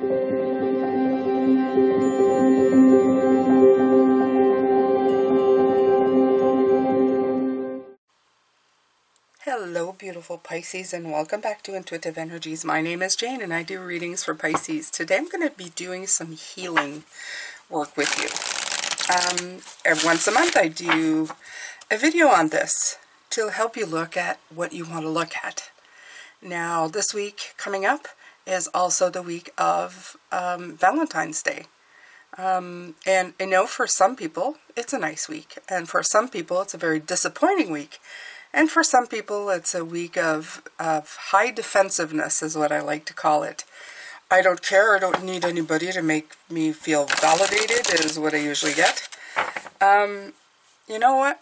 Hello beautiful Pisces, and welcome back to Intuitive Energies. My name is Jane and I do readings for Pisces. Today I'm going to be doing some healing work with you. Every once a month I do a video on this to help you look at what you want to look at. Now this week coming up is also the week of Valentine's Day. And I know for some people it's a nice week, and for some people it's a very disappointing week. And for some people, it's a week of high defensiveness, is what I like to call it. I don't care. I don't need anybody to make me feel validated, is what I usually get. You know what?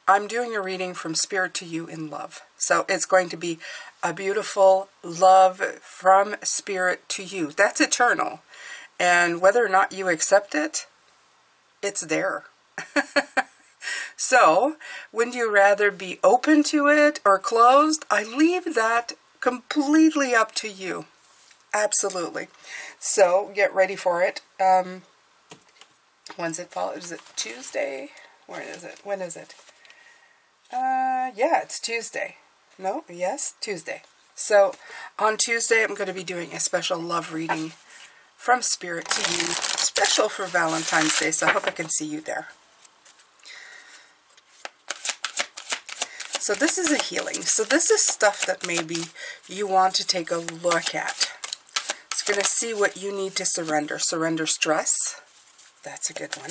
I'm doing a reading from Spirit to you in love. So it's going to be a beautiful love from Spirit to you. That's eternal. And whether or not you accept it, it's there. So, would you rather be open to it or closed? I leave that completely up to you. Absolutely. So, get ready for it. When's it fall? Is it Tuesday? Where is it? When is it? Yeah, it's Tuesday. No? Yes? Tuesday. So, on Tuesday, I'm going to be doing a special love reading from Spirit to you. Special for Valentine's Day, so I hope I can see you there. So this is a healing. So this is stuff that maybe you want to take a look at. It's going to see what you need to surrender. Surrender stress. That's a good one.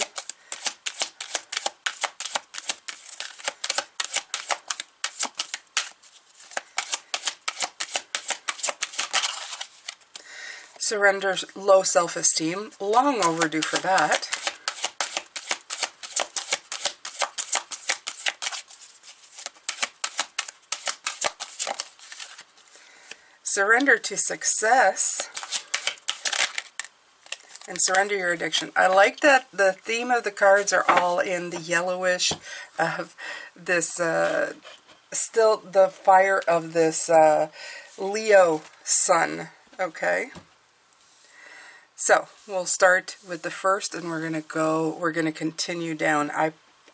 Surrender low self-esteem. Long overdue for that. Surrender to success, and surrender your addiction. I like that the theme of the cards are all in the yellowish of this, still the fire of this Leo sun, okay? So, we'll start with the first, and we're going to continue down.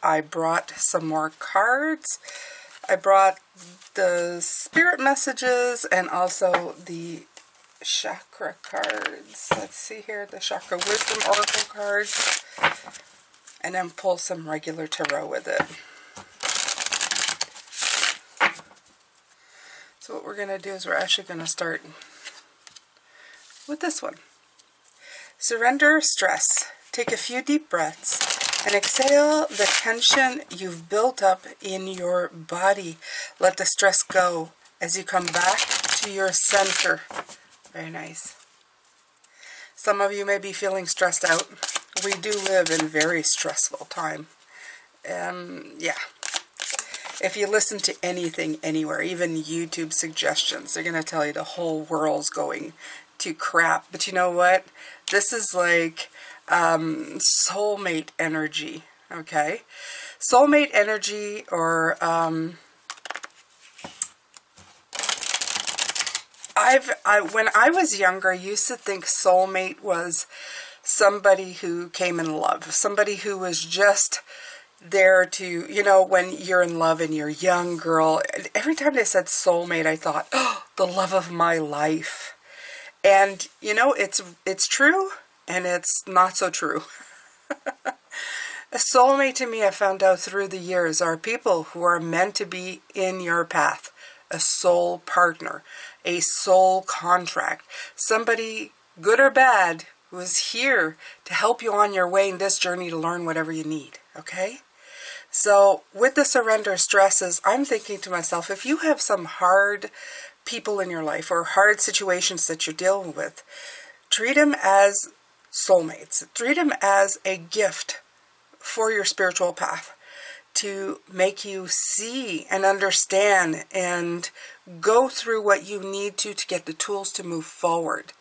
I brought some more cards. I brought the spirit messages and also the chakra cards. Let's see here, the chakra wisdom oracle cards. And then pull some regular tarot with it. So what we're going to do is we're actually going to start with this one. Surrender stress. Take a few deep breaths. And exhale the tension you've built up in your body. Let the stress go as you come back to your center. Very nice. Some of you may be feeling stressed out. We do live in very stressful time. Yeah. If you listen to anything anywhere, even YouTube suggestions, they're going to tell you the whole world's going to crap. But you know what? This is like soulmate energy, okay? Soulmate energy, or when I was younger, I used to think soulmate was somebody who came in love, somebody who was just there to, you know, when you're in love and you're a young girl. Every time they said soulmate, I thought, oh, the love of my life. And you know, it's true. And it's not so true. A soulmate to me, I found out through the years, are people who are meant to be in your path. A soul partner, a soul contract, somebody good or bad who is here to help you on your way in this journey to learn whatever you need, okay? So with the surrender stresses, I'm thinking to myself, if you have some hard people in your life or hard situations that you're dealing with, treat them as soulmates. Treat them as a gift for your spiritual path to make you see and understand and go through what you need to get the tools to move forward,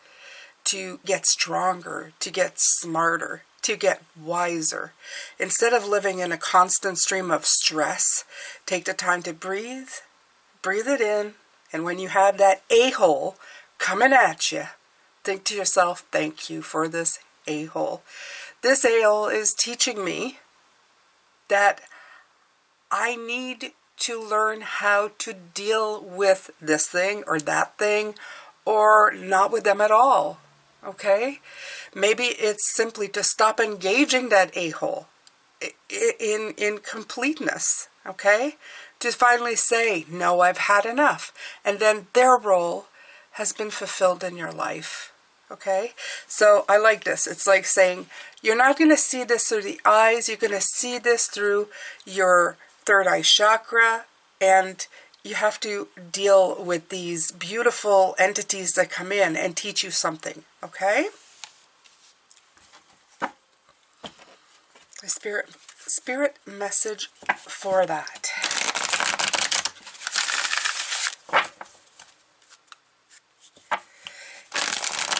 to get stronger, to get smarter, to get wiser. Instead of living in a constant stream of stress, take the time to breathe it in, and when you have that a-hole coming at you, think to yourself, thank you for this a-hole. This a-hole is teaching me that I need to learn how to deal with this thing or that thing, or not with them at all, okay? Maybe it's simply to stop engaging that a-hole in completeness, okay? To finally say, no, I've had enough. And then their role has been fulfilled in your life, okay? So I like this. It's like saying, you're not going to see this through the eyes. You're going to see this through your third eye chakra, and you have to deal with these beautiful entities that come in and teach you something, okay? The spirit message for that.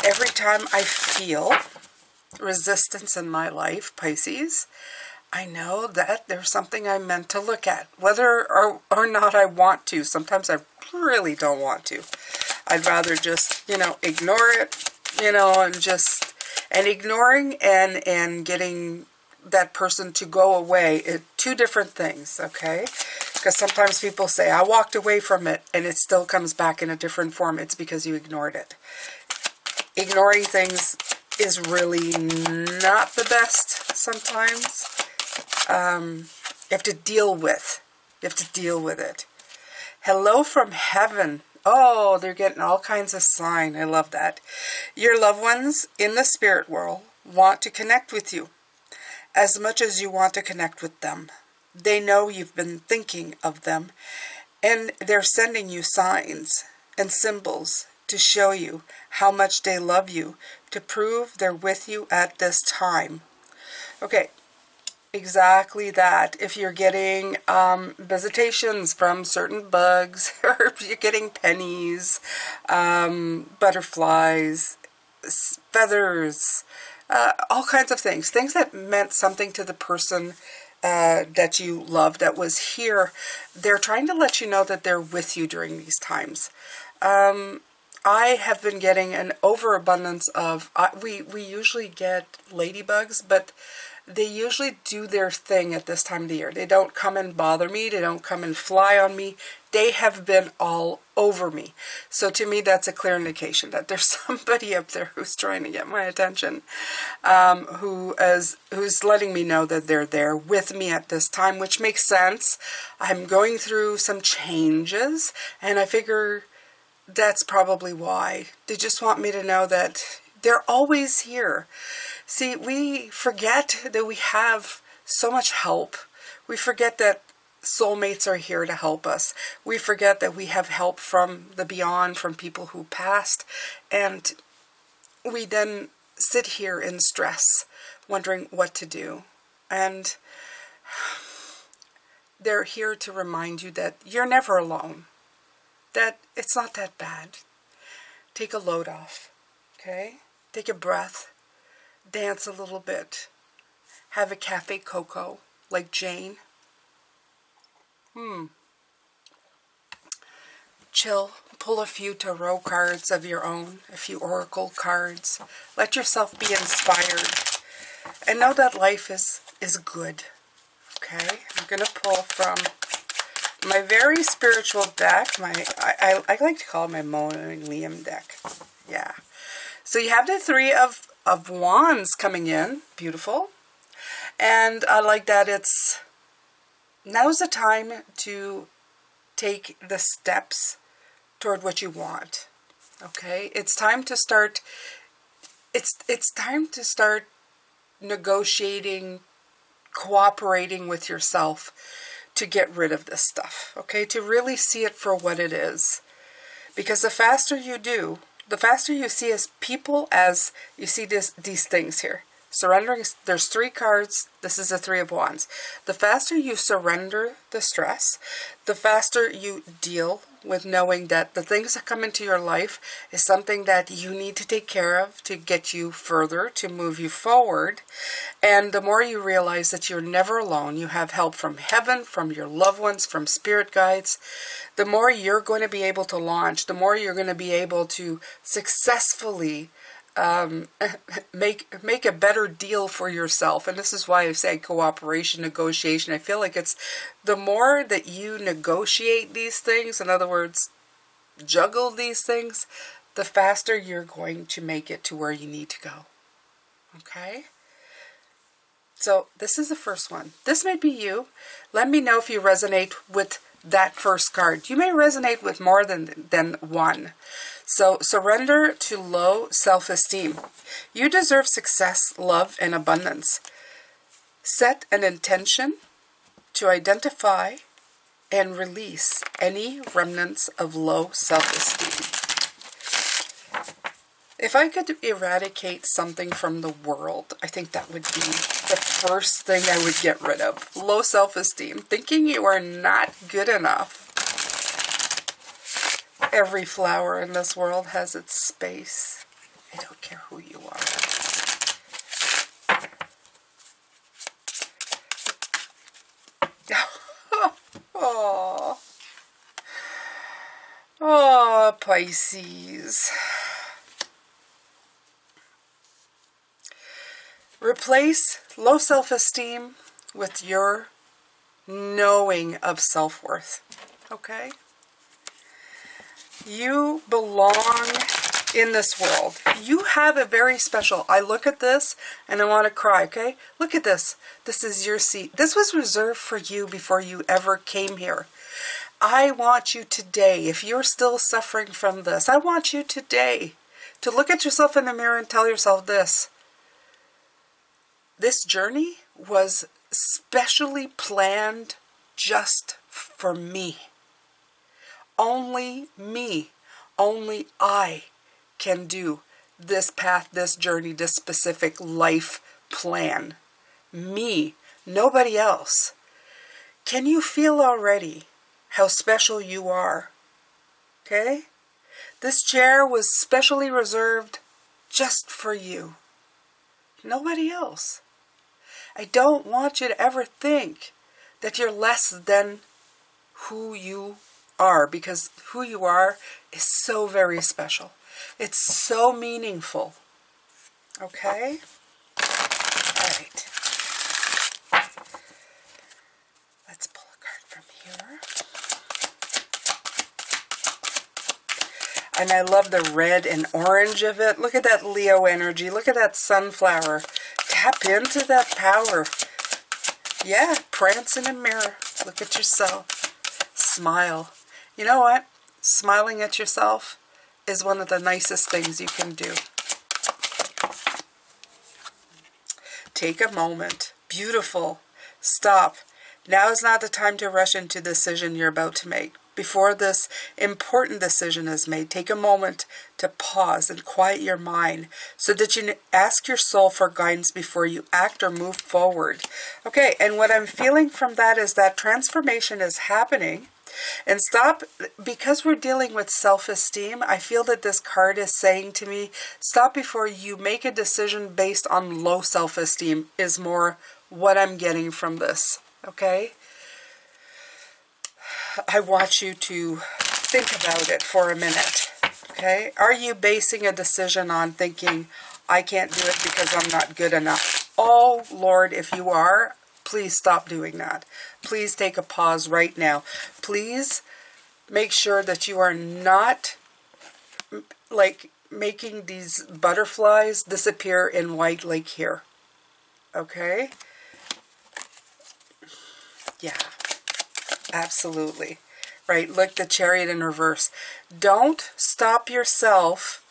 Every time I feel resistance in my life, Pisces, I know that there's something I'm meant to look at, whether or not I want to. Sometimes I really don't want to. I'd rather just, ignore it, and ignoring and getting that person to go away are two different things, okay? Because sometimes people say, I walked away from it, and it still comes back in a different form. It's because you ignored it. Ignoring things is really not the best sometimes. You have to deal with. You have to deal with it. Hello from heaven. Oh, they're getting all kinds of sign. I love that. Your loved ones in the spirit world want to connect with you as much as you want to connect with them. They know you've been thinking of them, and they're sending you signs and symbols to show you how much they love you, to prove they're with you at this time. Okay. Exactly that. If you're getting visitations from certain bugs, or if you're getting pennies, butterflies, feathers, all kinds of things. Things that meant something to the person that you love that was here. They're trying to let you know that they're with you during these times. I have been getting an overabundance of, we usually get ladybugs, but they usually do their thing at this time of the year. They don't come and bother me. They don't come and fly on me. They have been all over me. So to me, that's a clear indication that there's somebody up there who's trying to get my attention, who's letting me know that they're there with me at this time, which makes sense. I'm going through some changes, and I figure that's probably why. They just want me to know that they're always here. See, we forget that we have so much help. We forget that soulmates are here to help us. We forget that we have help from the beyond, from people who passed. And we then sit here in stress, wondering what to do. And they're here to remind you that you're never alone. That it's not that bad. Take a load off, okay? Take a breath. Dance a little bit. Have a cafe cocoa like Jane. Chill. Pull a few tarot cards of your own, a few oracle cards. Let yourself be inspired. And know that life is good. Okay? I'm going to pull from my very spiritual deck. I like to call it my Liam deck. Yeah. So you have the Three of Wands coming in. Beautiful. And I like that now's the time to take the steps toward what you want. Okay? It's time to start negotiating, cooperating with yourself to get rid of this stuff. Okay? To really see it for what it is. Because the faster you do, the faster you see as people, as you see these things here. Surrendering, there's 3 cards. This is the Three of Wands. The faster you surrender the stress, the faster you deal with knowing that the things that come into your life is something that you need to take care of to get you further, to move you forward. And the more you realize that you're never alone, you have help from heaven, from your loved ones, from spirit guides, the more you're going to be able to launch, the more you're going to be able to successfully make a better deal for yourself. And this is why I say cooperation, negotiation. I feel like it's the more that you negotiate these things, in other words, juggle these things, the faster you're going to make it to where you need to go. Okay? So this is the first one. This might be you. Let me know if you resonate with that first card. You may resonate with more than one. So surrender to low self-esteem. You deserve success, love, and abundance. Set an intention to identify and release any remnants of low self-esteem. If I could eradicate something from the world, I think that would be the first thing I would get rid of. Low self-esteem. Thinking you are not good enough. Every flower in this world has its space. I don't care who you are. Oh, oh, Pisces. Replace low self-esteem with your knowing of self-worth. Okay? You belong in this world. You have a very special... I look at this and I want to cry, okay? Look at this. This is your seat. This was reserved for you before you ever came here. I want you today, if you're still suffering from this, I want you today to look at yourself in the mirror and tell yourself this. This journey was specially planned just for me. Only me, only I can do this path, this journey, this specific life plan. Me, nobody else. Can you feel already how special you are? Okay? This chair was specially reserved just for you. Nobody else. I don't want you to ever think that you're less than who you are, because who you are is so very special. It's so meaningful. Okay? All right. Let's pull a card from here. And I love the red and orange of it. Look at that Leo energy. Look at that sunflower. Tap into that power. Yeah, prance in a mirror. Look at yourself. Smile. You know what? Smiling at yourself is one of the nicest things you can do. Take a moment. Beautiful. Stop. Now is not the time to rush into the decision you're about to make. Before this important decision is made, take a moment to pause and quiet your mind so that you ask your soul for guidance before you act or move forward. Okay, and what I'm feeling from that is that transformation is happening. And stop, because we're dealing with self-esteem, I feel that this card is saying to me, stop before you make a decision based on low self-esteem is more what I'm getting from this, okay? I want you to think about it for a minute, okay? Are you basing a decision on thinking, I can't do it because I'm not good enough? Oh, Lord, if you are, please stop doing that. Please take a pause right now. Please make sure that you are not like making these butterflies disappear in white like here. Okay? Yeah, absolutely. Right, look, the Chariot in reverse. Don't stop yourself.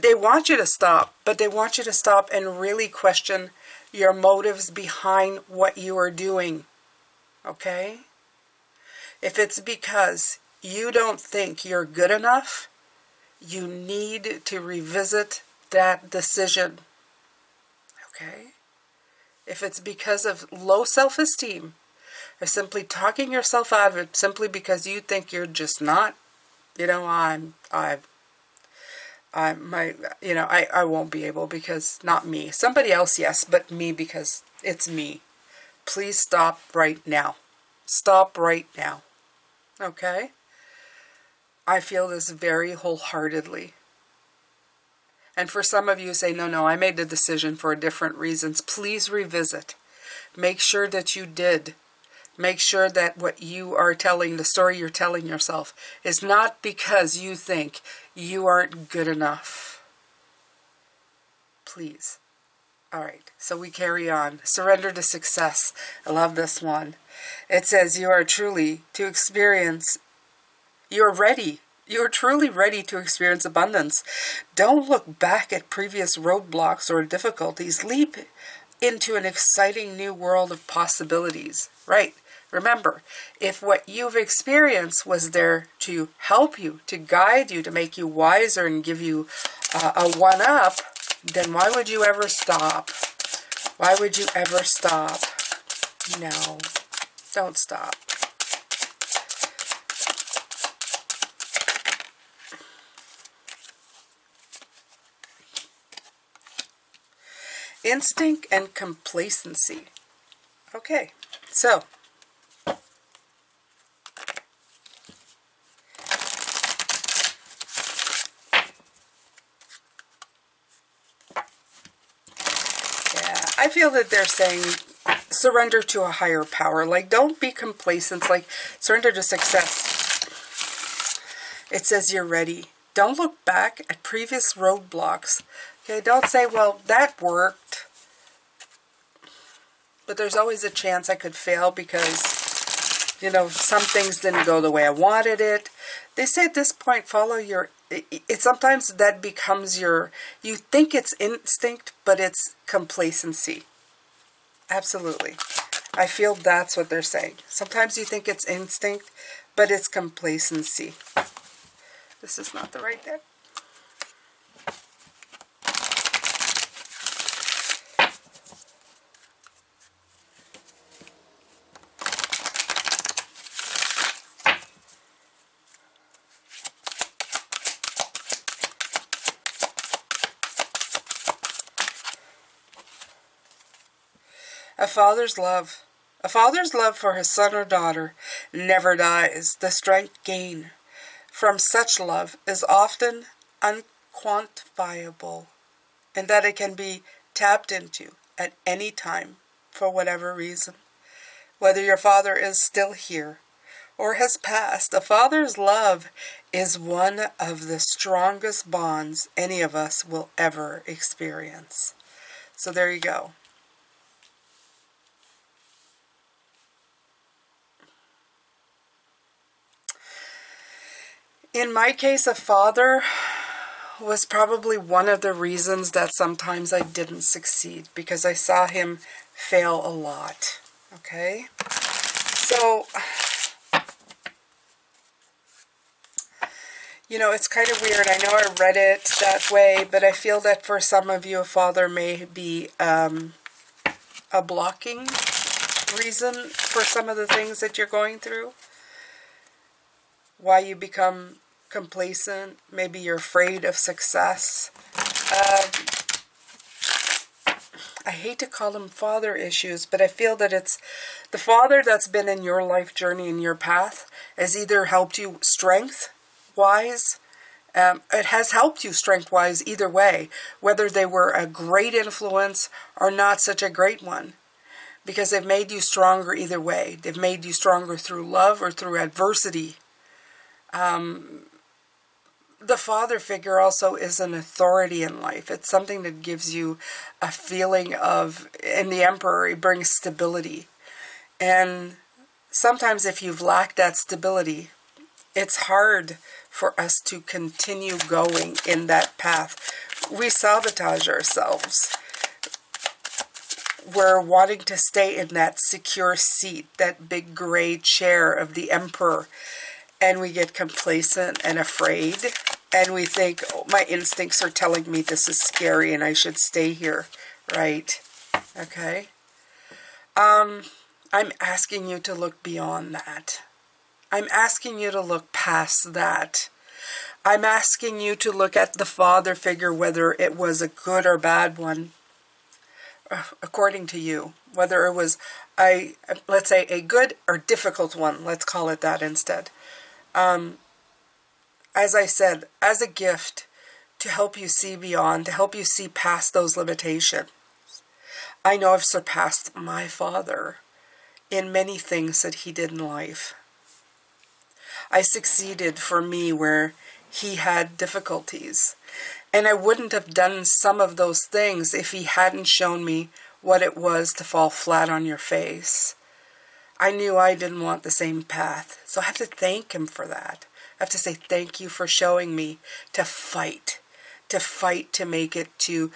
They want you to stop, but they want you to stop and really question your motives behind what you are doing. Okay? If it's because you don't think you're good enough, you need to revisit that decision. Okay? If it's because of low self-esteem, or simply talking yourself out of it simply because you think you're just not, you know, I won't be able because not me. Somebody else, yes, but me because it's me. Please stop right now. Stop right now. Okay? I feel this very wholeheartedly. And for some of you say, no, I made the decision for different reasons. Please revisit. Make sure that you did. Make sure that what you are telling, the story you're telling yourself, is not because you think you aren't good enough. Please. All right, so we carry on. Surrender to success. I love this one. It says you are truly to experience, you're ready. You're truly ready to experience abundance. Don't look back at previous roadblocks or difficulties. Leap into an exciting new world of possibilities. Right. Remember, if what you've experienced was there to help you, to guide you, to make you wiser and give you a one-up, then why would you ever stop? Why would you ever stop? No, don't stop. Instinct and complacency. Okay, so I feel that they're saying surrender to a higher power. Like, don't be complacent. Like, surrender to success. It says you're ready. Don't look back at previous roadblocks. Okay, don't say, well, that worked. But there's always a chance I could fail because, you know, some things didn't go the way I wanted it. They say at this point, follow your... sometimes that becomes your... You think it's instinct, but it's complacency. Absolutely. I feel that's what they're saying. Sometimes you think it's instinct, but it's complacency. This is not the right deck. A father's love. A father's love for his son or daughter never dies. The strength gained from such love is often unquantifiable, and that it can be tapped into at any time for whatever reason. Whether your father is still here or has passed, a father's love is one of the strongest bonds any of us will ever experience. So there you go. In my case, a father was probably one of the reasons that sometimes I didn't succeed, because I saw him fail a lot. Okay? So, you know, it's kind of weird. I know I read it that way, but I feel that for some of you, a father may be a blocking reason for some of the things that you're going through. Why you become complacent. Maybe you're afraid of success. I hate to call them father issues, but I feel that it's the father that's been in your life journey, in your path, has either helped you strength-wise. It has helped you strength-wise either way, whether they were a great influence or not such a great one. Because they've made you stronger either way. They've made you stronger through love or through adversity. The father figure also is an authority in life. It's something that gives you a feeling of, in the Emperor, it brings stability. And sometimes if you've lacked that stability, it's hard for us to continue going in that path. We sabotage ourselves. We're wanting to stay in that secure seat, that big gray chair of the Emperor. And we get complacent and afraid. And we think, oh, my instincts are telling me this is scary and I should stay here. Right? Okay? I'm asking you to look beyond that. I'm asking you to look past that. I'm asking you to look at the father figure, whether it was a good or bad one, according to you. Whether it was, let's say, a good or difficult one. Let's call it that instead. As I said, as a gift to help you see beyond, to help you see past those limitations. I know I've surpassed my father in many things that he did in life. I succeeded for me where he had difficulties. And I wouldn't have done some of those things if he hadn't shown me what it was to fall flat on your face. I knew I didn't want the same path. So I have to thank him for that. I have to say thank you for showing me to fight to make it, to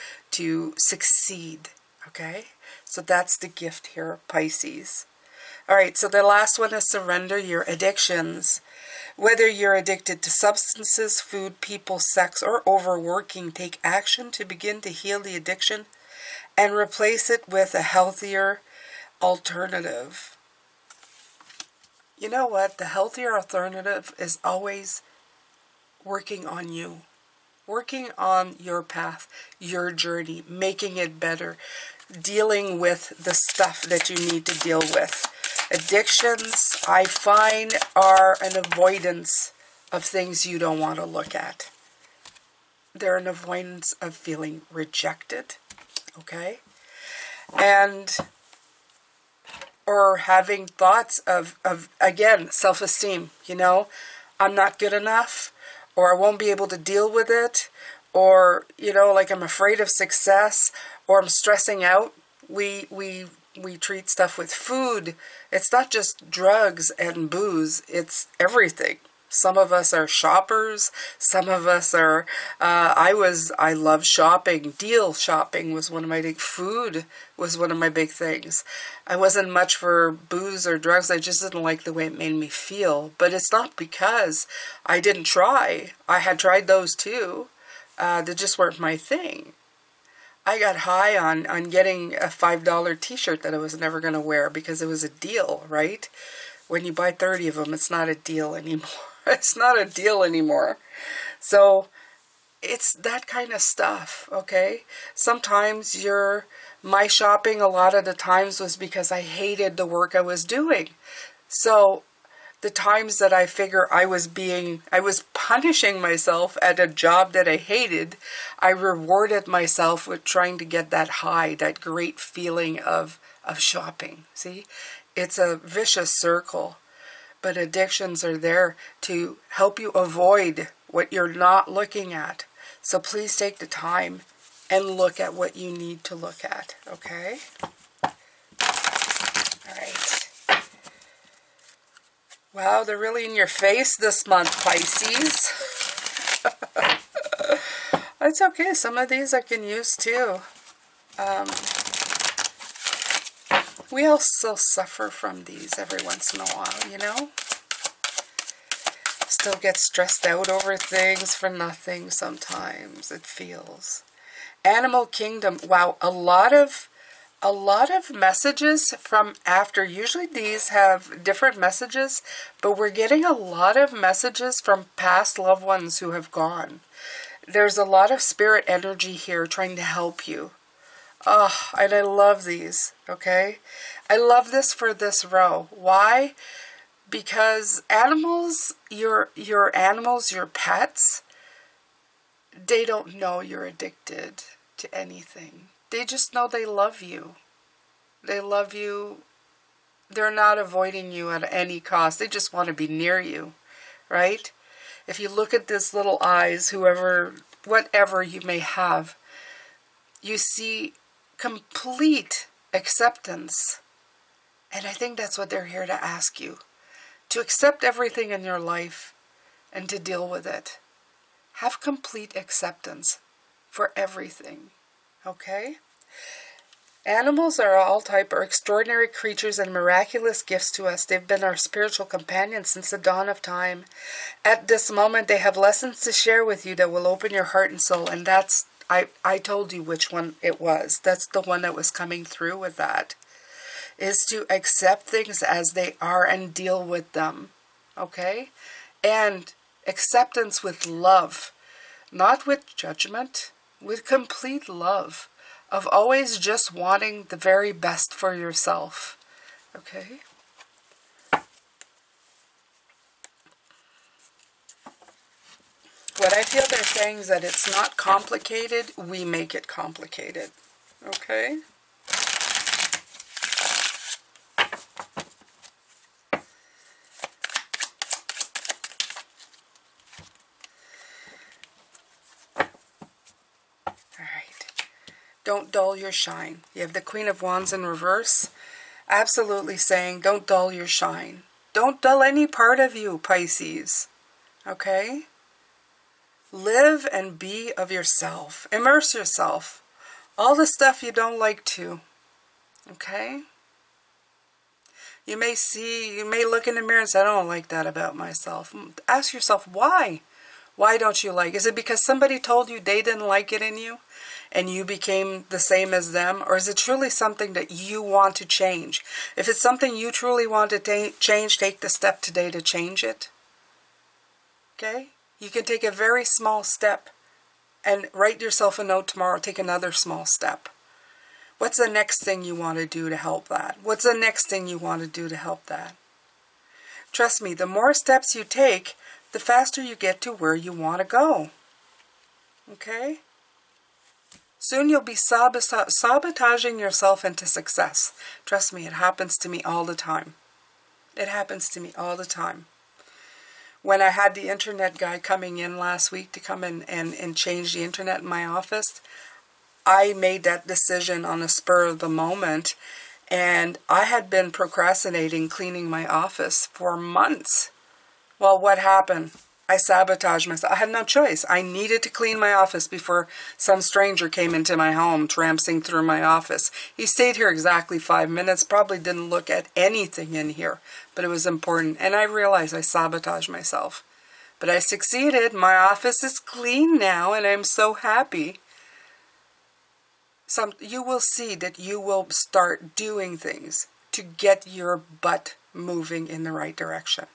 succeed. Okay? So that's the gift here, Pisces. All right, so the last one is surrender your addictions. Whether you're addicted to substances, food, people, sex, or overworking, take action to begin to heal the addiction and replace it with a healthier alternative. You know what? The healthier alternative is always working on you. Working on your path, your journey, making it better, dealing with the stuff that you need to deal with. Addictions, I find, are an avoidance of things you don't want to look at. They're an avoidance of feeling rejected, okay? And, or having thoughts of again, self-esteem, you know? I'm not good enough, or I won't be able to deal with it, or, you know, like I'm afraid of success, or I'm stressing out. We treat stuff with food. It's not just drugs and booze, it's everything. Some of us are shoppers. Some of us are, I love shopping. Deal shopping was one of my big, food was one of my big things. I wasn't much for booze or drugs. I just didn't like the way it made me feel. But it's not because I didn't try. I had tried those too. They just weren't my thing. I got high on getting a $5 t-shirt that I was never going to wear because it was a deal, right? When you buy 30 of them, it's not a deal anymore. It's not a deal anymore. So it's that kind of stuff, okay? Sometimes my shopping a lot of the times was because I hated the work I was doing. So the times that I figure I was punishing myself at a job that I hated, I rewarded myself with trying to get that high, that great feeling of shopping. See? It's a vicious circle. But addictions are there to help you avoid what you're not looking at. So please take the time and look at what you need to look at, okay? All right. Wow, they're really in your face this month, Pisces. It's okay. Some of these I can use too. We also suffer from these every once in a while, you know? Still get stressed out over things for nothing sometimes, it feels. Animal Kingdom. Wow, a lot of messages from after. Usually these have different messages, but we're getting a lot of messages from past loved ones who have gone. There's a lot of spirit energy here trying to help you. Oh, and I love these, okay? I love this for this row. Why? Because animals, your animals, your pets, they don't know you're addicted to anything. They just know they love you. They love you. They're not avoiding you at any cost. They just want to be near you, right? If you look at this little eyes, whatever you may have, you see complete acceptance. And I think that's what they're here to ask you. To accept everything in your life and to deal with it. Have complete acceptance for everything. Okay? Animals are all are extraordinary creatures and miraculous gifts to us. They've been our spiritual companions since the dawn of time. At this moment, they have lessons to share with you that will open your heart and soul. And that's, I told you which one it was. That's the one that was coming through with that. Is to accept things as they are and deal with them. Okay? And acceptance with love. Not with judgment. With complete love. Of always just wanting the very best for yourself. Okay? What I feel they're saying is that it's not complicated, we make it complicated. Okay? Alright. Don't dull your shine. You have the Queen of Wands in reverse. Absolutely saying, don't dull your shine. Don't dull any part of you, Pisces. Okay? Live and be of yourself. Immerse yourself. All the stuff you don't like to. Okay? You may look in the mirror and say, I don't like that about myself. Ask yourself, why? Why don't you like it? Is it because somebody told you they didn't like it in you and you became the same as them? Or is it truly something that you want to change? If it's something you truly want to change, take the step today to change it. Okay? You can take a very small step and write yourself a note tomorrow. Take another small step. What's the next thing you want to do to help that? What's the next thing you want to do to help that? Trust me, the more steps you take, the faster you get to where you want to go. Okay? Soon you'll be sabotaging yourself into success. Trust me, it happens to me all the time. It happens to me all the time. When I had the internet guy coming in last week to come in and change the internet in my office, I made that decision on the spur of the moment, and I had been procrastinating cleaning my office for months. Well, what happened? I sabotaged myself. I had no choice. I needed to clean my office before some stranger came into my home, tramping through my office. He stayed here exactly 5 minutes, probably didn't look at anything in here, but it was important. And I realized I sabotaged myself. But I succeeded. My office is clean now, and I'm so happy. You will see that you will start doing things to get your butt moving in the right direction.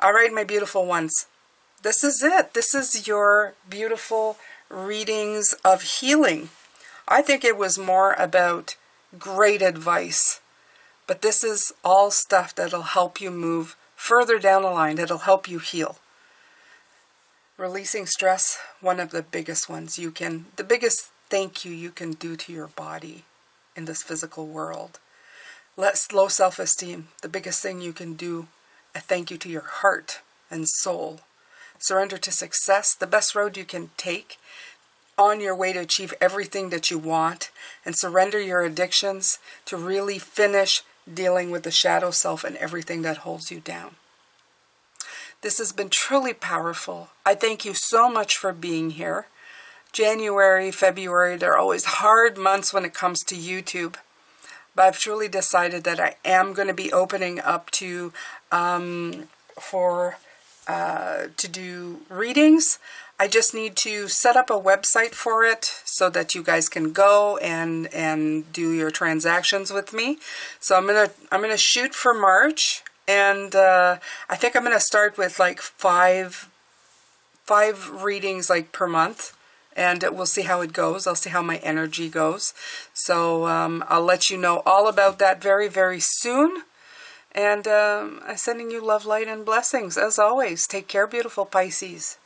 All right, my beautiful ones. This is it. This is your beautiful readings of healing. I think it was more about great advice. But this is all stuff that'll help you move further down the line. That'll help you heal. Releasing stress, one of the biggest ones the biggest thank you can do to your body in this physical world. Low self-esteem, the biggest thing you can do, a thank you to your heart and soul. Surrender to success, the best road you can take on your way to achieve everything that you want, and surrender your addictions to really finish dealing with the shadow self and everything that holds you down. This has been truly powerful. I thank you so much for being here. January, February, they're always hard months when it comes to YouTube. But I've truly decided that I am going to be opening up to do readings. I just need to set up a website for it so that you guys can go and do your transactions with me. So I'm gonna shoot for March, and I think I'm gonna start with like five readings like per month. And we'll see how it goes. I'll see how my energy goes. So I'll let you know all about that very, very soon. And I'm sending you love, light, and blessings. As always, take care, beautiful Pisces.